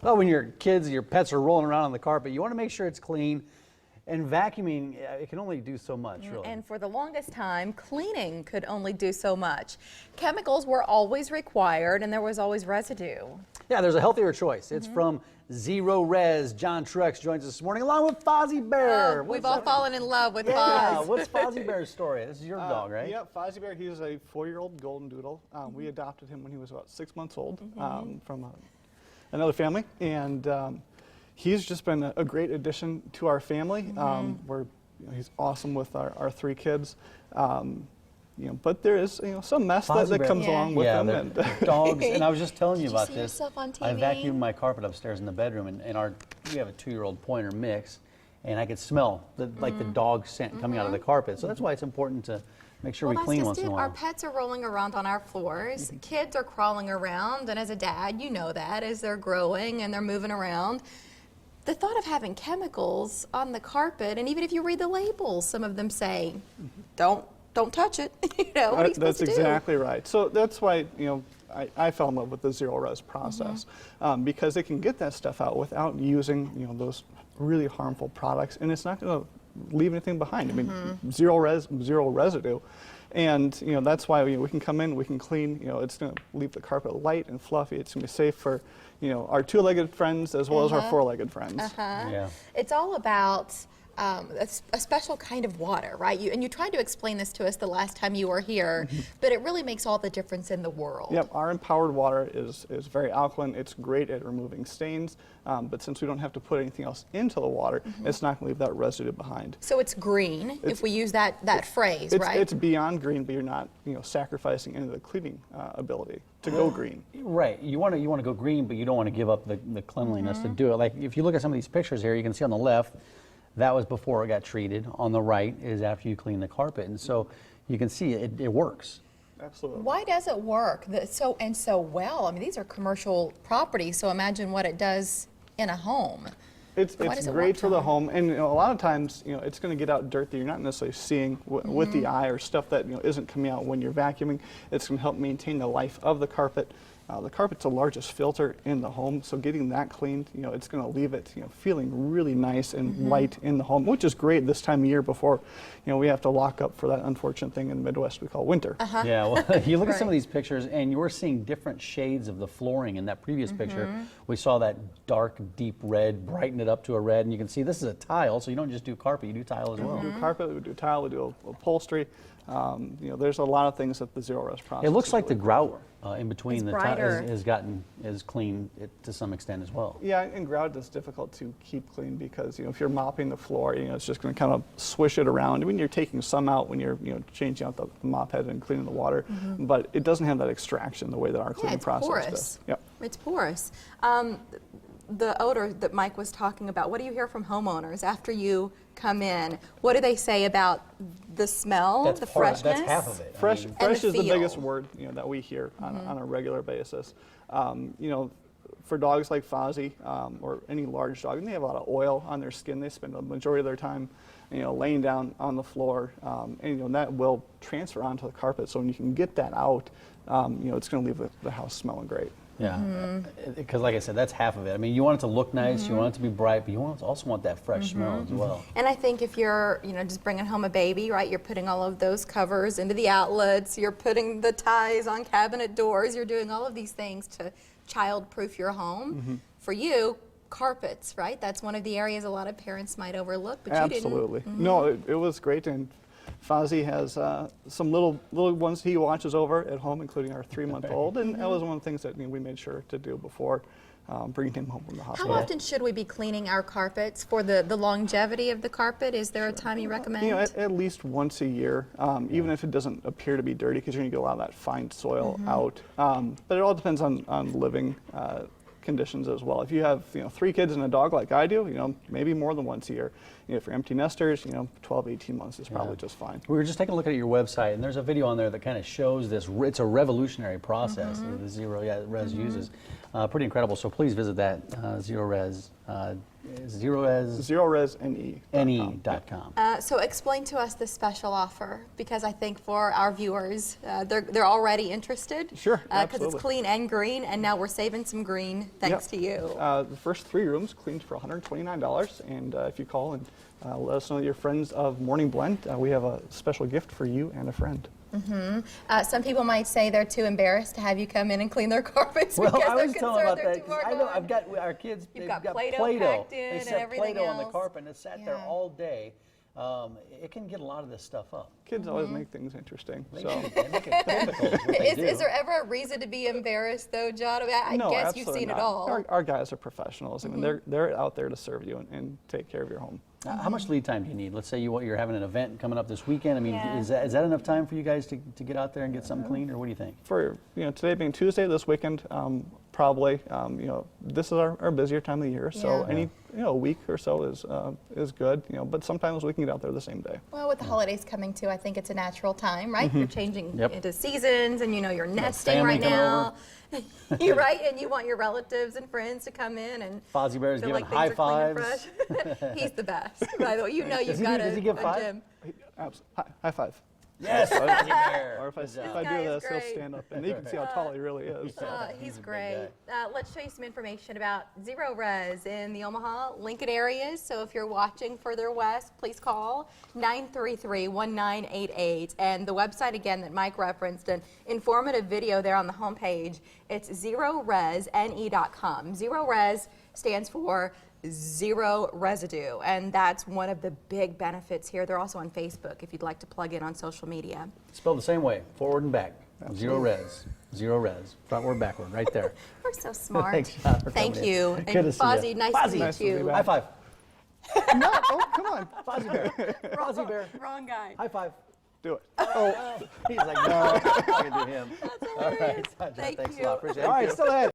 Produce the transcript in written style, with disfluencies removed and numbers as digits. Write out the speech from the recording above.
Well, when your kids, your pets are rolling around on the carpet, you want to make sure it's clean. And vacuuming, it can only do so much, really. And for the longest time, cleaning could only do so much. Chemicals were always required, and there was always residue. Yeah, there's a healthier choice. It's from Zerorez. John Truex joins us this morning, along with Fozzie Bear. We've all fallen in love with Yeah, Foz. what's Fozzie Bear's story? This is your dog, right? Yeah, Fozzie Bear, he's a 4-year-old golden doodle. We adopted him when he was about 6 months old from another family. And he's just been a great addition to our family. He's awesome with our 3 kids. But there is some mess that comes along with them. And dogs, and I was just telling you about see this. yourself on TV? I vacuumed my carpet upstairs in the bedroom, and we have a 2-year-old pointer mix, and I could smell like the dog scent coming out of the carpet. So that's why it's important to make sure we clean once in a while. Our pets are rolling around on our floors. Kids are crawling around, and as a dad, you know that as they're growing and they're moving around. The thought of having chemicals on the carpet, and even if you read the labels, some of them say, don't touch it. What are you supposed That's to do? exactly right. So that's why I fell in love with the Zerorez process because it can get that stuff out without using those really harmful products, and it's not going to leave anything behind. I mean, zero residue. And that's why we can come in, we can clean. It's going to leave the carpet light and fluffy. It's going to be safe for our 2-legged friends as well as our 4-legged friends. Yeah. It's all about a special kind of water, right? And you tried to explain this to us the last time you were here, but it really makes all the difference in the world. Yep, our empowered water is very alkaline. It's great at removing stains, but since we don't have to put anything else into the water, it's not going to leave that residue behind. So it's green, if we use that phrase, right? It's beyond green, but you're not sacrificing any of the cleaning ability to go green. Right. You want to go green, but you don't want to give up the cleanliness to do it. Like if you look at some of these pictures here, you can see on the left, that was before it got treated. On the right is after you clean the carpet. And so you can see it works. Absolutely. Why does it work so well? I mean, these are commercial properties, so imagine what it does in a home. It's great for the home, and a lot of times it's going to get out dirt that you're not necessarily seeing with the eye, or stuff that isn't coming out when you're vacuuming. It's going to help maintain the life of the carpet. The carpet's the largest filter in the home, so getting that cleaned, it's going to leave it feeling really nice and light in the home, which is great this time of year before we have to lock up for that unfortunate thing in the Midwest we call winter. Yeah, well, you look at some of these pictures and you're seeing different shades of the flooring. In that previous picture, we saw that dark, deep red, brighten it up to a red, and you can see this is a tile, so you don't just do carpet, you do tile as well. We do carpet, we do tile, we do upholstery. There's a lot of things that the Zerorez process. It looks like the grout in between It's the brighter. is clean to some extent as well. Yeah, and grout is difficult to keep clean because if you're mopping the floor, it's just going to kind of swish it around. I mean, you're taking some out when you're changing out the mop head and cleaning the water, but it doesn't have that extraction the way that our cleaning process porous. does. Yep. It's porous. The odor that Mike was talking about, what do you hear from homeowners after you come in? What do they say about the smell, the freshness? That's half of it. Fresh is the feel. biggest word that we hear on a regular basis. For dogs like Fozzie or any large dog, and they have a lot of oil on their skin. They spend the majority of their time, laying down on the floor, and that will transfer onto the carpet. So when you can get that out, it's going to leave the house smelling great. Yeah, because like I said, that's half of it. I mean, you want it to look nice, you want it to be bright, but you also want that fresh smell as well. And I think if you're, just bringing home a baby, right, you're putting all of those covers into the outlets, you're putting the ties on cabinet doors, you're doing all of these things to child-proof your home. For you, carpets, right? That's one of the areas a lot of parents might overlook, but Absolutely. you didn't. No, it was great, and Fozzie has some little ones he watches over at home, including our 3-month-old, and that was one of the things that we made sure to do before bringing him home from the hospital. How often should we be cleaning our carpets for the longevity of the carpet? Is there a time you recommend? At least once a year, even if it doesn't appear to be dirty, because you're going to get a lot of that fine soil out. But it all depends on living conditions as well. If you have 3 kids and a dog like I do, maybe more than once a year. For empty nesters, 12, 18 months is probably just fine. We were just taking a look at your website, and there's a video on there that kind of shows this. It's a revolutionary process that the Zerorez uses. Pretty incredible. So please visit that Zerorez, ZerorezNE.com. So explain to us the special offer, because I think for our viewers, they're already interested. Sure, Because absolutely. it's clean and green, and now we're saving some green thanks to you. The first 3 rooms cleaned for $129, and if you call and let us know you're friends of Morning Blend, we have a special gift for you and a friend. Some people might say they're too embarrassed to have you come in and clean their carpets Well, because I they're was telling concerned about they're that too 'cause far I know gone. I've got our kids. You've they've got got Play-Doh packed in They and set everything Play-Doh on the else. carpet and it sat there Yeah. all day. It can get a lot of this stuff up. Kids always make things interesting. They So. do. They make it difficult. is what they Is do. there ever a reason to be embarrassed, though, John? I mean, I No, guess you've absolutely seen not. it all. Our guys are professionals. I mean, they're out there to serve you and take care of your home. How much lead time do you need? Let's say you're having an event coming up this weekend. I mean, Yeah. is that enough time for you guys to get out there and get something cleaned, or what do you think? For today being Tuesday, this weekend, probably this is our busier time of the year. So Yeah. any a week or so is good. But sometimes we can get out there the same day. Well, with the holidays coming too, I think it's a natural time, right? You're changing Yep. into seasons, and you're nesting family right coming now. You're right, and you want your relatives and friends to come in and Fozzie Bear is feel giving like high things are clean and fives. fresh. He's the best, by the way. You know you've Does he got does he give a 5? gym. High five. Yes, Fozzie Bear. Or if I Good job. do guy is this, he'll great. stand up, and you can see how tall he really is. So. He's a big great. Let's show you some information about Zerorez in the Omaha, Lincoln areas. So if you're watching further west, please call 933-1988. And the website, again, that Mike referenced, an informative video there on the homepage. It's ZerorezNE.com. Zerorez stands for zero residue, and that's one of the big benefits here. They're also on Facebook if you'd like to plug in on social media. Spelled the same way, forward and back. Zerorez. Zerorez. Frontward, backward, right there. We're so smart. Thanks, John, for Thank coming in. you. Good And to see Fozzie, you. nice Fozzie. to Nice to meet be you. back. High five. No, oh, come on. Fozzie Bear. Fozzie Bear. Wrong guy. High five. Do it. He's like, no, I can do him. That's All right. hilarious. John, Thank thanks you. a lot. Appreciate it. All right, still ahead.